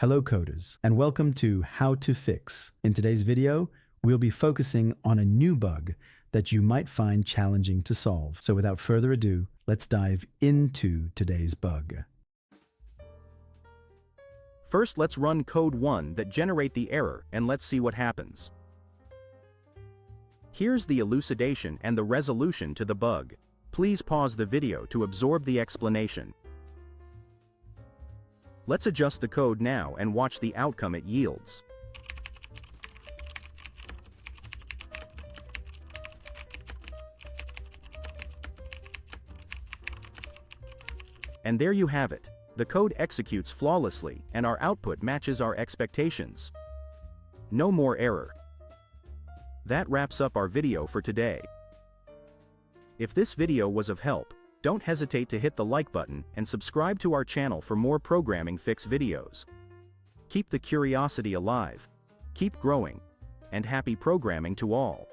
Hello coders, and welcome to How to Fix. In today's video, we'll be focusing on a new bug that you might find challenging to solve. So without further ado, let's dive into today's bug. First, let's run code 1 that generate the error and let's see what happens. Here's the elucidation and the resolution to the bug. Please pause the video to absorb the explanation. Let's adjust the code now and watch the outcome it yields. And there you have it. The code executes flawlessly and our output matches our expectations. No more error. That wraps up our video for today. If this video was of help, don't hesitate to hit the like button and subscribe to our channel for more programming fix videos. Keep the curiosity alive, keep growing, and happy programming to all.